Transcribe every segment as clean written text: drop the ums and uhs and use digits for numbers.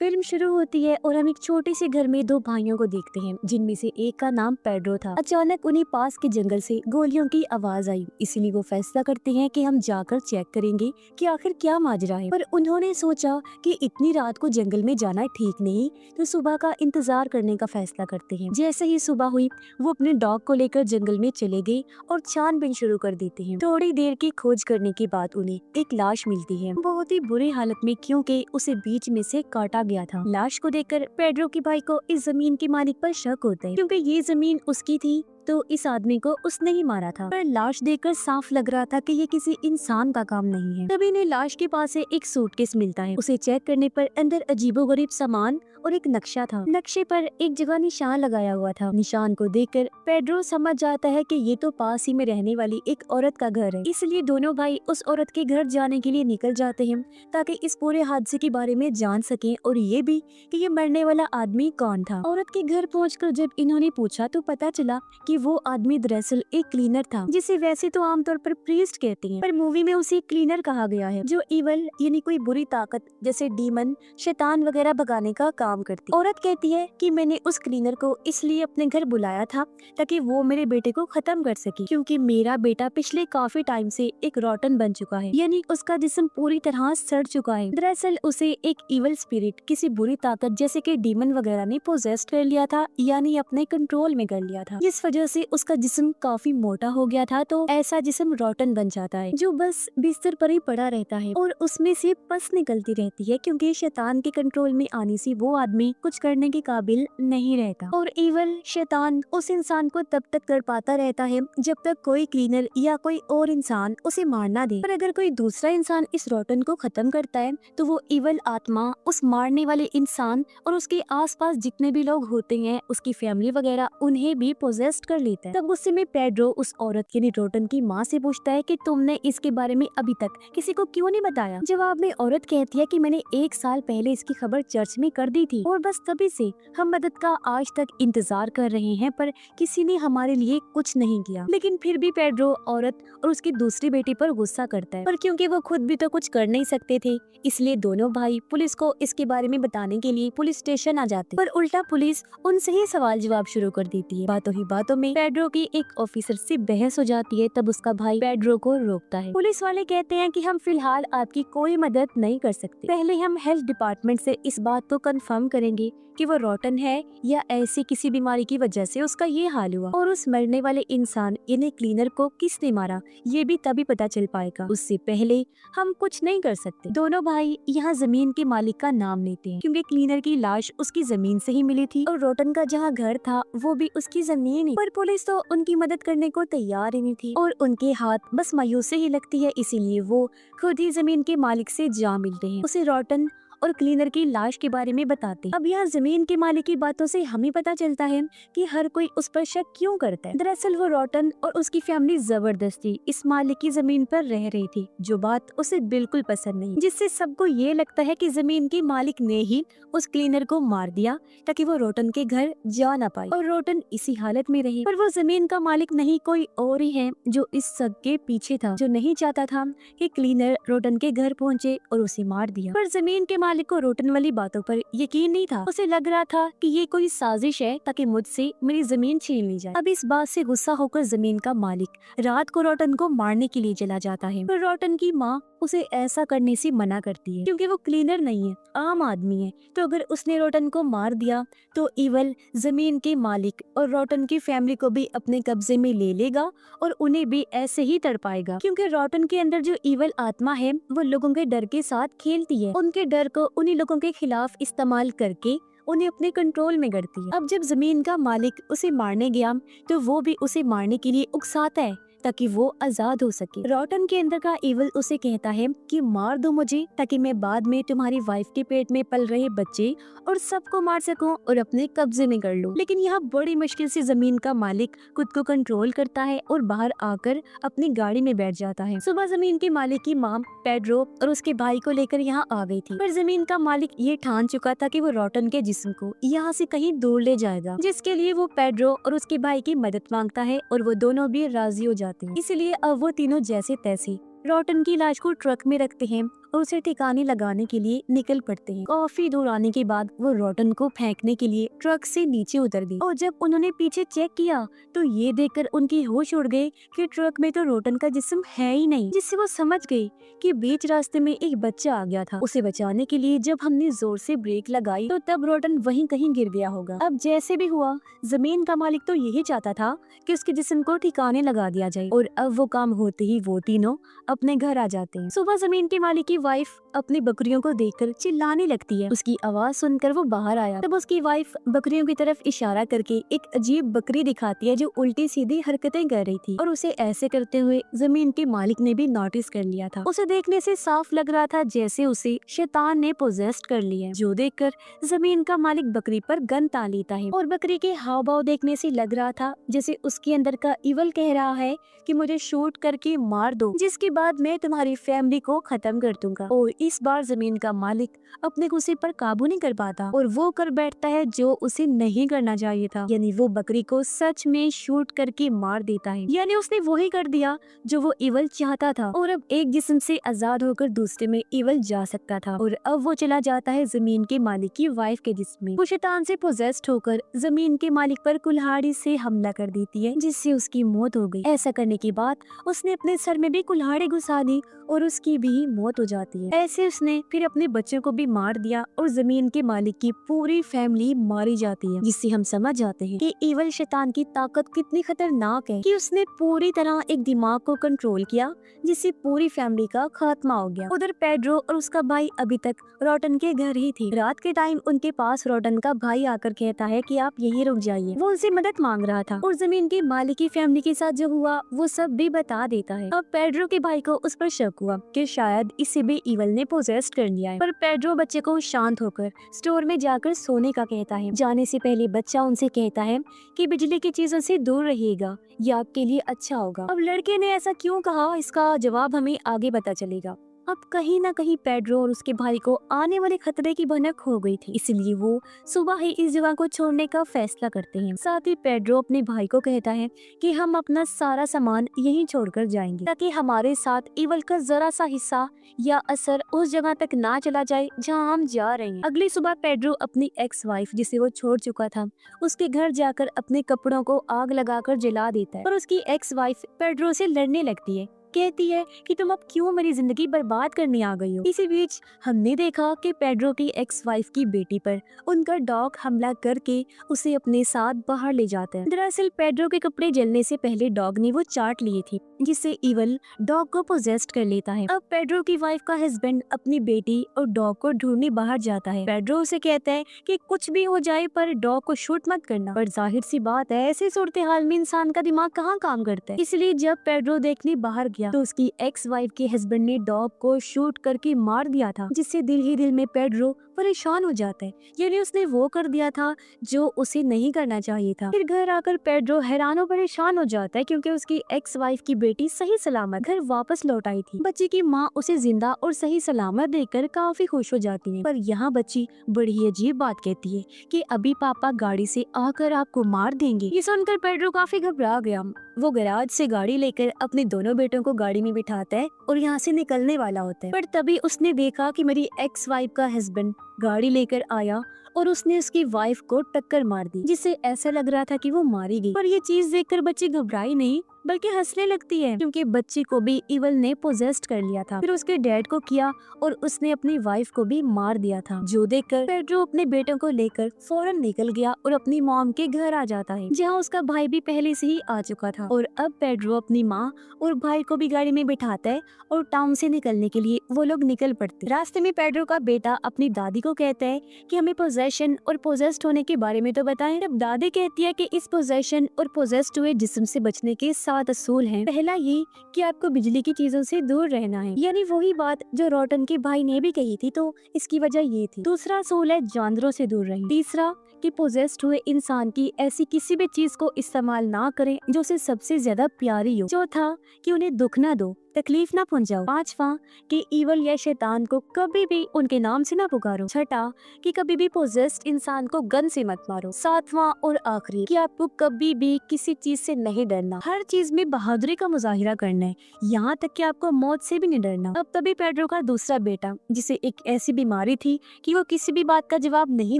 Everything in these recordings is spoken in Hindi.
फिल्म शुरू होती है और हम एक छोटे से घर में दो भाइयों को देखते हैं जिनमें से एक का नाम पेड्रो था। अचानक उन्हें पास के जंगल से गोलियों की आवाज आई, इसीलिए वो फैसला करते हैं कि हम जाकर चेक करेंगे कि आखिर क्या माजरा है। पर उन्होंने सोचा कि इतनी रात को जंगल में जाना ठीक नहीं, तो सुबह का इंतजार करने का फैसला करते हैं। जैसे ही सुबह हुई वो अपने डॉग को लेकर जंगल में चले गए और छानबीन शुरू कर देते हैं। थोड़ी देर की खोज करने के बाद उन्हें एक लाश मिलती है, बहुत ही बुरी हालत में, क्योंकि उसे बीच में से काटा गया था। लाश को देखकर पेड्रो के भाई को इस जमीन के मालिक पर शक होता है, क्योंकि ये जमीन उसकी थी, तो इस आदमी को उसने ही मारा था। पर लाश देखकर साफ लग रहा था कि ये किसी इंसान का काम नहीं है। तभी इन्हें लाश के पास से एक सूटकेस मिलता है। उसे चेक करने पर अंदर अजीबोगरीब सामान और एक नक्शा था। नक्शे पर एक जगह निशान लगाया हुआ था। निशान को देखकर पेड्रो समझ जाता है कि ये तो पास ही में रहने वाली एक औरत का घर है, इसलिए दोनों भाई उस औरत के घर जाने के लिए निकल जाते हैं ताकि इस पूरे हादसे के बारे में जान सकें और ये भी कि ये मरने वाला आदमी कौन था। औरत के घर पहुंचकर जब इन्होंने पूछा तो पता चला कि वो आदमी दरअसल एक क्लीनर था, जिसे वैसे तो आमतौर पर प्रीस्ट कहते हैं, पर मूवी में उसे क्लीनर कहा गया है, जो इवल यानी कोई बुरी ताकत जैसे डीमन, शैतान वगैरह भगाने का काम करती। औरत कहती है कि मैंने उस क्लीनर को इसलिए अपने घर बुलाया था ताकि वो मेरे बेटे को खत्म कर सके, क्योंकि मेरा बेटा पिछले काफी टाइम से एक रॉटन बन चुका है, यानी उसका जिस्म पूरी तरह सड़ चुका है। दरअसल उसे एक इवल स्पिरिट, किसी बुरी ताकत जैसे कि डीमन वगैरह ने पोजेस्ट कर लिया था, यानी अपने कंट्रोल में कर लिया था। इस वजह से उसका जिस्म काफी मोटा हो गया था, तो ऐसा जिस्म रॉटन बन जाता है जो बस बिस्तर पर ही पड़ा रहता है और उसमें से पस निकलती रहती है, क्योंकि शैतान के कंट्रोल में आने से वो आदमी कुछ करने के काबिल नहीं रहता। और इवल शैतान उस इंसान को तब तक तड़पाता रहता है जब तक कोई क्लीनर या कोई और इंसान उसे मार ना दे। पर अगर कोई दूसरा इंसान इस रॉटन को खत्म करता है तो वो इवल आत्मा उस मारने वाले इंसान और उसके आसपास जितने भी लोग होते हैं, उसकी फैमिली वगैरह, उन्हें भी पोजेस्ट कर लेता है। तब गुस्से में पेड्रो उस औरत यानी रॉटन की माँ से पूछता है कि तुमने इसके बारे में अभी तक किसी को क्यों नहीं बताया। जवाब में औरत कहती है कि मैंने 1 साल पहले इसकी खबर चर्च में कर दी थी और बस तभी से हम मदद का आज तक इंतजार कर रहे हैं, पर किसी ने हमारे लिए कुछ नहीं किया। लेकिन फिर भी पेड्रो औरत और उसकी दूसरी बेटी पर गुस्सा करता है, पर क्योंकि वो खुद भी तो कुछ कर नहीं सकते थे, इसलिए दोनों भाई पुलिस को इसके बारे में बताने के लिए पुलिस स्टेशन आ जाते। पर उल्टा पुलिस उनसे ही सवाल जवाब शुरू कर देती है। बातों ही बातों में पेड्रो की एक ऑफिसर से बहस हो जाती है। तब उसका भाई पेड्रो को रोकता है। पुलिस वाले कहते हैं कि हम फिलहाल आपकी कोई मदद नहीं कर सकते, पहले हम हेल्थ डिपार्टमेंट से इस बात को कंफर्म करेंगे कि वो रॉटन है या ऐसी किसी बीमारी की वजह से उसका ये हाल हुआ, और उस मरने वाले इंसान यानी क्लीनर को किसने मारा ये भी तभी पता चल पाएगा। उससे पहले हम कुछ नहीं कर सकते। दोनों भाई यहाँ जमीन के मालिक का नाम लेते हैं, क्योंकि क्लीनर की लाश उसकी जमीन से ही मिली थी और रॉटन का जहाँ घर था वो भी उसकी जमीन ही। पर पुलिस तो उनकी मदद करने को तैयार ही नहीं थी और उनके हाथ बस मायूसी ही लगती है, इसीलिए वो खुद ही जमीन के मालिक से जा मिलते हैं, उसे रॉटन और क्लीनर की लाश के बारे में बताते। अब यहाँ जमीन के मालिक की बातों से हमें पता चलता है कि हर कोई उस पर शक क्यों करता है। दरअसल वो रॉटन और उसकी फैमिली जबरदस्ती इस मालिक की जमीन पर रह रही थी, जो बात उसे बिल्कुल पसंद नहीं, जिससे सबको ये लगता है कि जमीन के मालिक ने ही उस क्लीनर को मार दिया ताकि वो रॉटन के घर जा ना पाए और रॉटन इसी हालत में रही। पर वो जमीन का मालिक नहीं, कोई और ही है जो इस सब के पीछे था, जो नहीं चाहता था कि क्लीनर रॉटन के घर पहुंचे और उसे मार दिया। पर जमीन के मालिक को रॉटन वाली बातों पर यकीन नहीं था। उसे लग रहा था कि ये कोई साजिश है ताकि मुझसे मेरी जमीन छीन ली जाए। अब इस बात से गुस्सा होकर जमीन का मालिक रात को रॉटन को मारने के लिए चला जाता है, पर रॉटन की माँ उसे ऐसा करने से मना करती है, क्योंकि वो क्लीनर नहीं है, आम आदमी है। तो अगर उसने रॉटन को मार दिया तो इवल जमीन के मालिक और रॉटन की फैमिली को भी अपने कब्जे में ले लेगा और उन्हें भी ऐसे ही तड़पाएगा, क्योंकि रॉटन के अंदर जो इवल आत्मा है वो लोगों के डर के साथ खेलती है, उनके डर को उन्हीं लोगों के खिलाफ इस्तेमाल करके उन्हें अपने कंट्रोल में करती है। अब जब जमीन का मालिक उसे मारने गया तो वो भी उसे मारने के लिए उकसाता है ताकि वो आजाद हो सके। रॉटन के अंदर का इवल उसे कहता है कि मार दो मुझे ताकि मैं बाद में तुम्हारी वाइफ के पेट में पल रहे बच्चे और सबको मार सकूं और अपने कब्जे में कर लूं। लेकिन यहाँ बड़ी मुश्किल से जमीन का मालिक खुद को कंट्रोल करता है और बाहर आकर अपनी गाड़ी में बैठ जाता है। सुबह जमीन के मालिक की माँ पेड्रो और उसके भाई को लेकर यहाँ आ गई थी, पर जमीन का मालिक ये ठान चुका था कि वो रॉटन के जिस्म को यहाँ से कहीं दूर ले जाएगा, जिसके लिए वो पेड्रो और उसके भाई की मदद मांगता है और वो दोनों भी राजी हो जाते हैं। इसलिए अब वो तीनों जैसे तैसे रॉटन की लाश को ट्रक में रखते हैं और उसे ठिकाने लगाने के लिए निकल पड़ते हैं। काफी दूर आने के बाद वो रोटन को फेंकने के लिए ट्रक से नीचे उतर गई और जब उन्होंने पीछे चेक किया तो ये देखकर उनकी होश उड़ गए कि ट्रक में तो रोटन का जिस्म है ही नहीं, जिससे वो समझ गई कि बीच रास्ते में एक बच्चा आ गया था। उसे बचाने के लिए जब हमने जोर से ब्रेक लगाई तो तब रोटन वहीं कहीं गिर गया होगा। अब जैसे भी हुआ, जमीन का मालिक तो यही चाहता था कि उसके जिस्म को ठिकाने लगा दिया जाए और अब वो काम होते ही वो तीनों अपने घर आ जाते हैं। सुबह जमीन के मालिक की वाइफ अपनी बकरियों को देखकर चिल्लाने लगती है। उसकी आवाज सुनकर वो बाहर आया। तब उसकी वाइफ बकरियों की तरफ इशारा करके एक अजीब बकरी दिखाती है जो उल्टी सीधी हरकतें कर रही थी और उसे ऐसे करते हुए जमीन के मालिक ने भी नोटिस कर लिया था। उसे देखने से साफ लग रहा था जैसे उसे शैतान ने पोजेस्ट कर लिया है, जो देखकर जमीन का मालिक बकरी पर गन तान लेता है और बकरी के हाव भाव देखने से लग रहा था जैसे उसके अंदर का इवल कह रहा है कि मुझे शूट करके मार दो, जिसके बाद मैं तुम्हारी फैमिली को खत्म कर दूंगा। और इस बार जमीन का मालिक अपने गुस्से पर काबू नहीं कर पाता और वो कर बैठता है जो उसे नहीं करना चाहिए था, यानी वो बकरी को सच में शूट करके मार देता है। यानी उसने वही कर दिया जो वो इवल चाहता था और अब एक जिस्म से आजाद होकर दूसरे में इवल जा सकता था। और अब वो चला जाता है जमीन के मालिक की वाइफ के जिस्म में। वो शैतान से पोजेस्ड होकर जमीन के मालिक पर कुल्हाड़ी से हमला कर देती है, जिससे उसकी मौत हो गई। ऐसा करने के बाद उसने अपने सर में भी कुल्हाड़ी घुसा दी और उसकी भी मौत हो जाती है। ऐसे उसने फिर अपने बच्चों को भी मार दिया और जमीन के मालिक की पूरी फैमिली मारी जाती है, जिससे हम समझ जाते हैं कि इवल शैतान की ताकत कितनी खतरनाक है कि उसने पूरी तरह एक दिमाग को कंट्रोल किया, जिससे पूरी फैमिली का खात्मा हो गया। उधर पेड्रो और उसका भाई अभी तक रोटन के घर ही थे। रात के टाइम उनके पास रोटन का भाई आकर कहता है कि आप यहीं रुक जाइए। वो उनसे मदद मांग रहा था और जमीन के मालिक की फैमिली के साथ जो हुआ वो सब भी बता देता है। अब पेड्रो के भाई को उस पर शक हुआ कि शायद इसे भी इवल ने पोजेस्ट कर लिया है, पर पेड्रो बच्चे को शांत होकर स्टोर में जाकर सोने का कहता है। जाने से पहले बच्चा उनसे कहता है कि बिजली की चीजों से दूर रहिएगा, ये आपके लिए अच्छा होगा। अब लड़के ने ऐसा क्यों कहा, इसका जवाब हमें आगे पता चलेगा। अब कहीं ना कहीं पेड्रो और उसके भाई को आने वाले खतरे की भनक हो गई थी, इसलिए वो सुबह ही इस जगह को छोड़ने का फैसला करते हैं। साथ ही पेड्रो अपने भाई को कहता है कि हम अपना सारा सामान यहीं छोड़कर जाएंगे ताकि हमारे साथ इवल का जरा सा हिस्सा या असर उस जगह तक ना चला जाए जहां हम जा रहे हैं। अगली सुबह पेड्रो अपनी एक्स वाइफ जिसे वो छोड़ चुका था उसके घर जाकर अपने कपड़ों को आग लगाकर जला देता है और उसकी एक्स वाइफ पेड्रो से लड़ने लगती है, कहती है कि तुम अब क्यों मेरी जिंदगी बर्बाद करने आ गई हो। इसी बीच हमने देखा कि पेड्रो की एक्स वाइफ की बेटी पर उनका डॉग हमला करके उसे अपने साथ बाहर ले जाता है। दरअसल पेड्रो के कपड़े जलने से पहले डॉग ने वो चाट लिए थे, जिससे इवल डॉग को पोजेस्ट कर लेता है। अब पेड्रो की वाइफ का हस्बैंड अपनी बेटी और डॉग को ढूंढने बाहर जाता है। पेड्रो उसे कहता है कि कुछ भी हो जाए पर डॉग को शूट मत करना, पर जाहिर सी बात है ऐसे सूरत हाल में इंसान का दिमाग कहाँ काम करता है। इसलिए जब पेड्रो देखने बाहर तो उसकी एक्स वाइफ के हस्बैंड ने डॉग को शूट करके मार दिया था, जिससे दिल ही दिल में पेड्रो परेशान हो जाता है, यानी उसने वो कर दिया था जो उसे नहीं करना चाहिए था। फिर घर आकर पेड्रो हैरान और परेशान हो जाता है क्योंकि उसकी एक्स वाइफ की बेटी सही सलामत घर वापस लौट आई थी। बच्ची की माँ उसे जिंदा और सही सलामत देखकर काफी खुश हो जाती है, पर यहाँ बच्ची बड़ी ही अजीब बात कहती है कि अभी पापा गाड़ी से आकर आपको मार देंगे। ये सुनकर पेड्रो काफी घबरा गया। वो गैराज से गाड़ी लेकर अपने दोनों बेटों को गाड़ी में बिठाता है और यहाँ से निकलने वाला होता है, पर तभी उसने देखा कि मेरी एक्स वाइफ का हस्बैंड गाड़ी लेकर आया और उसने उसकी वाइफ को टक्कर मार दी, जिससे ऐसा लग रहा था कि वो मारी गई। पर ये चीज देखकर बच्ची घबराई नहीं बल्कि हंसने लगती है क्योंकि बच्ची को भी इवल ने पोजेस्ट कर लिया था। फिर उसके डैड को किया और उसने अपनी वाइफ को भी मार दिया था, जो देखकर पेड्रो अपने बेटों को लेकर फौरन निकल गया और अपनी मॉम के घर आ जाता है, जहाँ उसका भाई भी पहले से ही आ चुका था। और अब पेड्रो अपनी माँ और भाई को भी गाड़ी में बिठाता है और टाउन से निकलने के लिए वो लोग निकल पड़ते। रास्ते में पेड्रो का बेटा अपनी दादी को कहता है कि हमें पोजेशन और पोजेस्ट होने के बारे में तो बताएं। तब दादी कहती है कि इस पोजेशन और पोजेस्ट हुए जिस्म से बचने के 7 असूल हैं। पहला ये कि आपको बिजली की चीजों से दूर रहना है, यानी वही बात जो रोटन के भाई ने भी कही थी, तो इसकी वजह ये थी। दूसरा असूल है जानवरों से दूर रहें। तीसरा कि पोजेस्ट हुए इंसान की ऐसी किसी भी चीज को इस्तेमाल ना करें जो उसे सबसे ज्यादा प्यारी हो। चौथा कि उन्हें दुख ना दो, तकलीफ ना पहुंचाओ। 5वां कि ईवल या शैतान को कभी भी उनके नाम से ना पुकारो। 6 कि कभी भी पोजेस्ड इंसान को गन से मत मारो। 7वां और आखिरी कि आपको कभी भी किसी चीज से नहीं डरना, हर चीज में बहादुरी का मुजाहिरा करना है, यहाँ तक कि आपको मौत से भी नहीं डरना। अब तभी पेड्रो का दूसरा बेटा, जिसे एक ऐसी बीमारी थी कि वो किसी भी बात का जवाब नहीं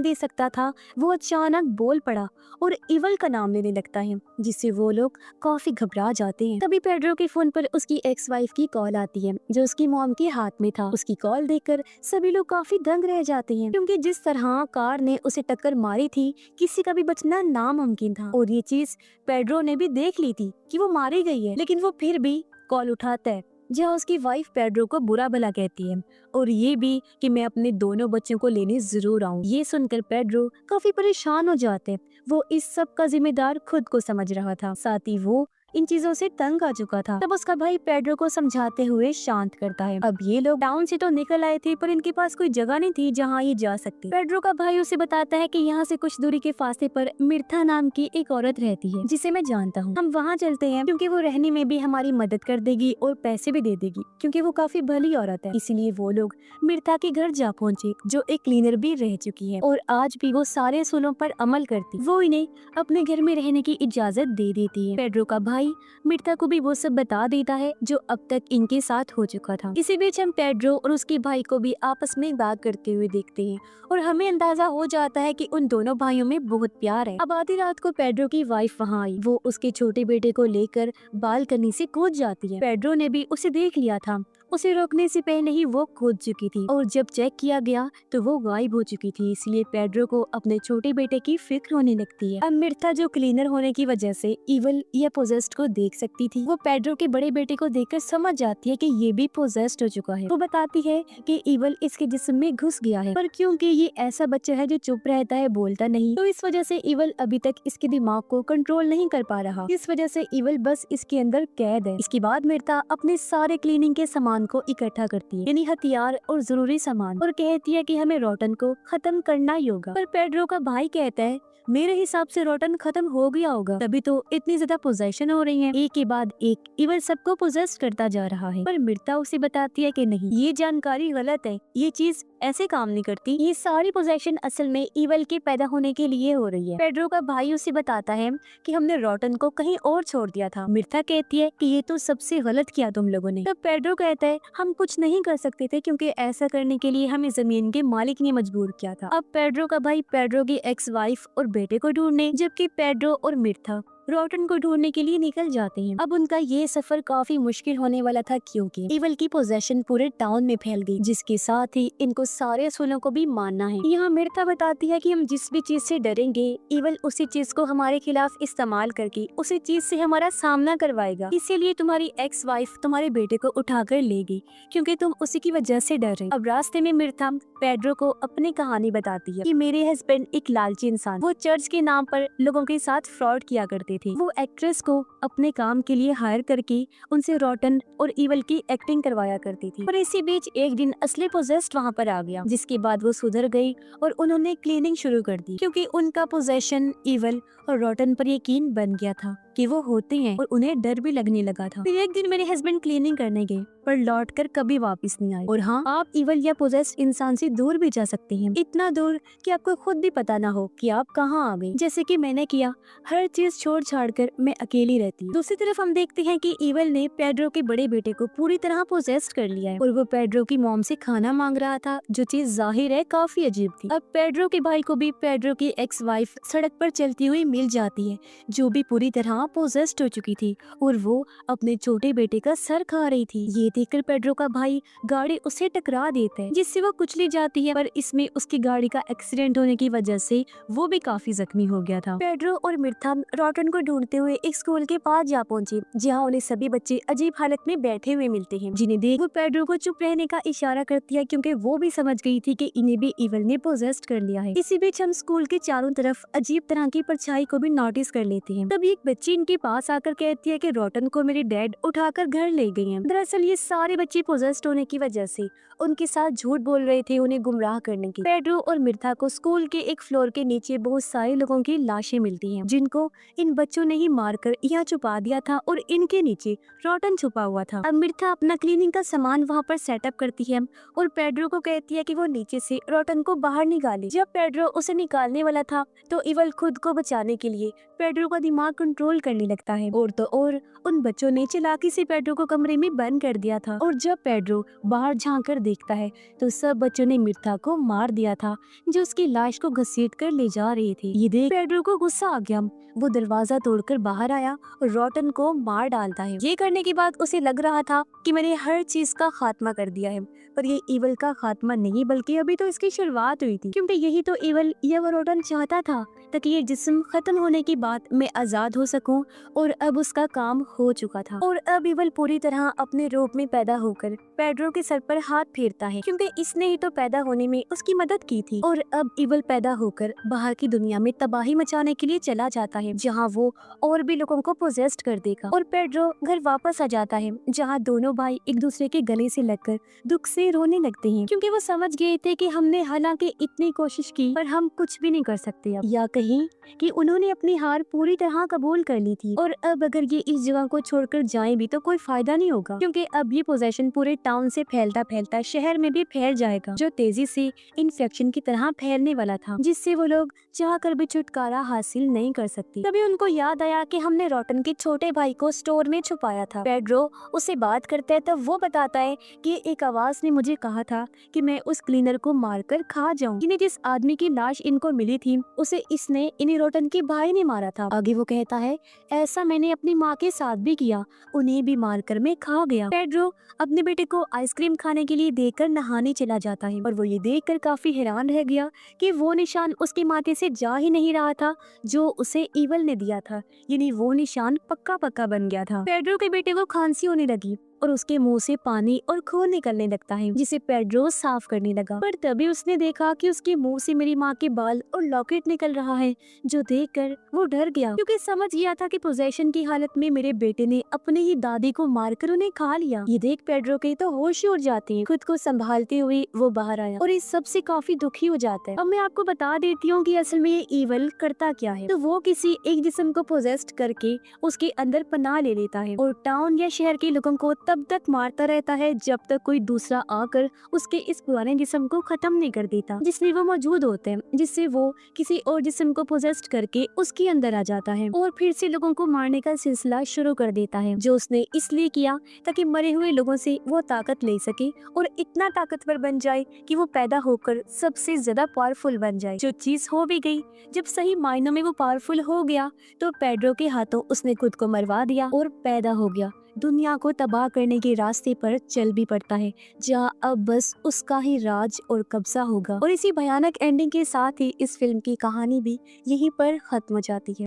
दे सकता था, वो अचानक बोल पड़ा और ईवल का नाम लेने लगता है, जिससे वो लोग काफी घबरा जाते हैं। तभी पेड्रो के फोन पर उसकी एक्स वाइफ की कॉल आती है, जो उसकी मॉम के हाथ में था। उसकी कॉल देखकर सभी लोग काफी दंग रह जाते हैं, क्योंकि जिस तरह कार ने उसे टक्कर मारी थी, किसी का भी बचना नामुमकिन था। और ये चीज पेड्रो ने भी देख ली थी कि वो मारी गई है, लेकिन वो फिर भी कॉल उठाता है, जहाँ उसकी वाइफ पेड्रो को बुरा भला कहती है, और ये भी कि मैं अपने दोनों बच्चों को लेने जरूर आऊँ। ये सुनकर पेड्रो काफी परेशान हो जाते। वो इस सब का जिम्मेदार खुद को समझ रहा था, साथ ही वो इन चीजों से तंग आ चुका था। तब उसका भाई पेड्रो को समझाते हुए शांत करता है। अब ये लोग टाउन से तो निकल आए थे, पर इनके पास कोई जगह नहीं थी जहाँ ये जा सकते। पेड्रो का भाई उसे बताता है कि यहाँ से कुछ दूरी के फासले पर मिर्था नाम की एक औरत रहती है, जिसे मैं जानता हूँ। हम वहाँ चलते हैं, क्योंकि वो रहने में भी हमारी मदद कर देगी और पैसे भी दे देगी, क्योंकि वो काफी भली औरत है। इसीलिए वो लोग मिर्था के घर जा पहुँचे, जो एक क्लीनर भी रह चुकी है, और आज भी वो सारे असूलों पर अमल करती। वो इन्हें अपने घर में रहने की इजाजत दे देती है। पेड्रो का भाई मिर्था को भी वो सब बता देता है जो अब तक इनके साथ हो चुका था। इसी बीच हम पेड्रो और उसके भाई को भी आपस में बात करते हुए देखते हैं, और हमें अंदाजा हो जाता है कि उन दोनों भाइयों में बहुत प्यार है। अब आधी रात को पेड्रो की वाइफ वहाँ आई। वो उसके छोटे बेटे को लेकर बालकनी से कूद जाती है। पेड्रो ने भी उसे देख लिया था, उसे रोकने से पहले ही वो कूद चुकी थी, और जब चेक किया गया तो वो गायब हो चुकी थी। इसलिए पेड्रो को अपने छोटे बेटे की फिक्र होने लगती है। अब मिर्था, जो क्लीनर होने की वजह से ईवल या पोजेस्ड को देख सकती थी, वो पेड्रो के बड़े बेटे को देखकर समझ जाती है कि ये भी पोजेस्ड हो चुका है। वो बताती है कि ईवल इसके जिस्म में घुस गया है, पर क्योंकि ये ऐसा बच्चा है जो चुप रहता है, बोलता नहीं, तो इस वजह से ईवल अभी तक इसके दिमाग को कंट्रोल नहीं कर पा रहा। इस वजह से ईवल बस इसके अंदर कैद है। इसके बाद मिर्था अपने सारे क्लीनिंग के सामान को इकट्ठा करती है, यानी हथियार और जरूरी सामान, और कहती है कि हमें रोटन को खत्म करना ही होगा। पर पेड्रो का भाई कहता है, मेरे हिसाब से रोटन खत्म हो गया होगा, तभी तो इतनी ज्यादा पोजेशन हो रही है। एक के बाद एक ईवल सबको पोजेस करता जा रहा है। पर मिर्था उसे बताती है कि नहीं, ये जानकारी गलत है, ये चीज ऐसे काम नहीं करती। ये सारी पोजेशन असल में ईवल के पैदा होने के लिए हो रही है। पेड्रो का भाई उसे बताता है कि हमने रोटन को कहीं और छोड़ दिया था। मिर्था कहती है कि ये तो सबसे गलत किया तुम लोगों ने। तब पेड्रो कहता है, हम कुछ नहीं कर सकते थे, क्योंकि ऐसा करने के लिए हमें जमीन के मालिक ने मजबूर किया था। अब पेड्रो का भाई पेड्रो की एक्स वाइफ और बेटे को ढूंढने, जबकि पेड्रो और मिर्था रोटन को ढूंढने के लिए निकल जाते हैं। अब उनका ये सफर काफी मुश्किल होने वाला था, क्योंकि ईवल की पोजेशन पूरे टाउन में फैल गई, जिसके साथ ही इनको सारे असूलों को भी मानना है। यहाँ मिर्था बताती है कि हम जिस भी चीज से डरेंगे, ईवल उसी चीज को हमारे खिलाफ इस्तेमाल करके उसी चीज से हमारा सामना करवाएगा। इसीलिए तुम्हारी एक्स वाइफ तुम्हारे बेटे को उठाकर लेगी, क्योंकि तुम उसी की वजह से डर रहे। अब रास्ते में मिर्था पेड्रो को अपनी कहानी बताती है कि मेरे हस्बैंड एक लालची इंसान, वो चर्च के नाम पर लोगों के साथ फ्रॉड किया करते थे। वो एक्ट्रेस को अपने काम के लिए हायर करके उनसे रोटन और ईवल की एक्टिंग करवाया करती थी। पर इसी बीच एक दिन असली पोजेस्ड वहाँ पर आ गया, जिसके बाद वो सुधर गई और उन्होंने क्लीनिंग शुरू कर दी, क्योंकि उनका पोजेशन ईवल और रोटन पर यकीन बन गया था कि वो होते हैं, और उन्हें डर भी लगने लगा था। फिर एक दिन मेरे हस्बैंड क्लीनिंग करने गए, पर लौट कर कभी वापस नहीं आए। और हाँ, आप ईवल या पोजेस्ड इंसान से दूर भी जा सकते हैं, इतना दूर कि आपको खुद भी पता ना हो कि आप कहाँ आ गए, जैसे कि मैंने किया। हर चीज छोड़ छाड़ कर मैं अकेली रहती हूँ। दूसरी तरफ हम देखते हैं कि ईवल ने पेड्रो के बड़े बेटे को पूरी तरह पोजेस्ड कर लिया है, और वो पेड्रो की मॉम से खाना मांग रहा था, जो चीज जाहिर है काफी अजीब थी। अब पेड्रो के भाई को भी पेड्रो की एक्स वाइफ सड़क पर चलती हुई मिल जाती है, जो भी पूरी तरह पोजेस्ड हो चुकी थी, और वो अपने छोटे बेटे का सर खा रही थी। ये देखकर पेड्रो का भाई गाड़ी उसे टकरा देता है, जिससे वो कुचली जाती है, पर इसमें उसकी गाड़ी का एक्सीडेंट होने की वजह से वो भी काफी जख्मी हो गया था। पेड्रो और मिर्था रोटन को ढूंढते हुए एक स्कूल के पास जा पहुंचे, जहाँ उन्हें सभी बच्चे अजीब हालत में बैठे हुए मिलते हैं, जिन्हें देख वो पेड्रो को चुप रहने का इशारा करती है, क्योंकि वो भी समझ गई थी कि इन्हें भी ईवल ने पोजेस्ड कर लिया है। इसी बीच हम स्कूल के चारों तरफ अजीब तरह की परछाई को भी नोटिस कर लेते हैं। तब एक बच्ची बच्ची इनके पास आकर कहती है कि रोटन को मेरे डैड उठाकर घर ले गए हैं। दरअसल ये सारे बच्चे पोजेस्ड होने की वजह से उनके साथ झूठ बोल रहे थे उन्हें गुमराह करने की। पेड्रो और मिर्था को स्कूल के एक फ्लोर के नीचे बहुत सारे लोगों की लाशें मिलती हैं, जिनको इन बच्चों ने ही मारकर यहाँ छुपा दिया था और इनके नीचे रोटन छुपा हुआ था। अब मिर्था अपना क्लीनिंग का सामान वहाँ पर सेटअप करती है और पेड्रो को कहती है कि वो नीचे से रोटन को बाहर निकाले। जब पेड्रो उसे निकालने वाला था तो इवल खुद को बचाने के लिए पेड्रो का दिमाग कंट्रोल करने लगता है। और तो और उन बच्चों ने चालाकी से पेड्रो को कमरे में बंद कर दिया था और जब पेड्रो बाहर झांक कर देखता है तो सब बच्चों ने मिर्था को मार दिया था, जो उसकी लाश को घसीट कर ले जा रहे थे। ये देख पेड्रो को गुस्सा आ गया। वो दरवाजा तोड़कर बाहर आया और रोटन को मार डालता है। ये करने के बाद उसे लग रहा था कि मैंने हर चीज का खात्मा कर दिया है, पर ये इवल का खात्मा नहीं बल्कि अभी तो इसकी शुरुआत हुई थी, क्योंकि यही तो इवल या वो रोटन चाहता था, ताकि ये जिस्म खत्म होने के बाद मैं आजाद हो सकूं। और अब उसका काम हो चुका था और अब इवल पूरी तरह अपने रूप में पैदा होकर पेड्रो के सर पर हाथ फेरता है, क्योंकि इसने ही तो पैदा होने में उसकी मदद की थी। और अब इवल पैदा होकर बाहर की दुनिया में तबाही मचाने के लिए चला जाता है, जहाँ वो और भी लोगों को पोजेस्ट कर देगा। और पेड्रो घर वापस आ जाता है, जहाँ दोनों भाई एक दूसरे के गले से लगकर दुख से रोने लगते हैं, क्योंकि वो समझ गए थे कि हमने हालांकि इतनी कोशिश की पर हम कुछ भी नहीं कर सकते अब, या कहीं कि उन्होंने अपनी हार पूरी तरह कबूल कर ली थी। और अब अगर ये इस जगह को छोड़कर जाएं भी तो कोई फायदा नहीं होगा, क्योंकि अब ये पोजेशन पूरे टाउन से फैलता फैलता शहर में भी फैल जाएगा, जो तेजी से इन्फेक्शन की तरह फैलने वाला था, जिससे वो लोग चाह कर भी छुटकारा हासिल नहीं कर सकते। तभी उनको याद आया कि हमने रोटन के छोटे भाई को स्टोर में छुपाया था। पेड्रो उससे बात करता है तब वो बताता है कि एक आवाज ने मुझे कहा था कि मैं उस क्लीनर को मारकर खा जाऊं, जिन्हें जिस आदमी की लाश इनको मिली थी उसे इसने इन्हीं रोटन के भाई ने मारा था। आगे वो कहता है ऐसा मैंने अपनी माँ के साथ भी किया, उन्हें भी मारकर मैं खा गया। पेड्रो अपने बेटे को आइसक्रीम खाने के लिए देकर नहाने चला जाता है और वो ये देखकर काफी हैरान रह गया कि वो निशान उसके माथे से जा ही नहीं रहा था जो उसे इवल ने दिया था, यानी वो निशान पक्का पक्का बन गया था। पेड्रो के बेटे को खांसी होने लगी और उसके मुंह से पानी और खून निकलने लगता है, जिसे पेड्रो साफ करने लगा। पर तभी उसने देखा कि उसके मुंह से मेरी माँ के बाल और लॉकेट निकल रहा है, जो देखकर वो डर गया, क्योंकि समझ गया था कि पोजेशन की हालत में मेरे बेटे ने अपनी ही दादी को मारकर उन्हें खा लिया। ये देख पेड्रो के तो होश ही उड़ जाते हैं। खुद को संभालते हुए वो बाहर आया और इस सब से काफी दुखी हो जाता है। अब मैं आपको बता देती हूँ कि असल में ये इवल करता क्या है। तो वो किसी एक जिस्म को पोजेस्ट करके उसके अंदर पनाह ले लेता है और टाउन या शहर के लोगों को तब तक मारता रहता है जब तक कोई दूसरा आकर उसके इस पुराने जिस्म को खत्म नहीं कर देता जिसमें वो मौजूद होते हैं, जिससे वो किसी और जिस्म को पोजेस्ट करके उसके अंदर आ जाता है और फिर से लोगों को मारने का सिलसिला शुरू कर देता है, जो उसने इसलिए किया ताकि मरे हुए लोगों से वो ताकत ले सके और इतना ताकतवर बन जाए कि वो पैदा होकर सबसे ज्यादा पावरफुल बन जाए। जो चीज हो भी गई, जब सही मायनों में वो पावरफुल हो गया तो पेड्रो के हाथों उसने खुद को मरवा दिया और पैदा हो गया। दुनिया को तबाह करने के रास्ते पर चल भी पड़ता है, जहाँ अब बस उसका ही राज और कब्जा होगा। और इसी भयानक एंडिंग के साथ ही इस फिल्म की कहानी भी यहीं पर खत्म हो जाती है।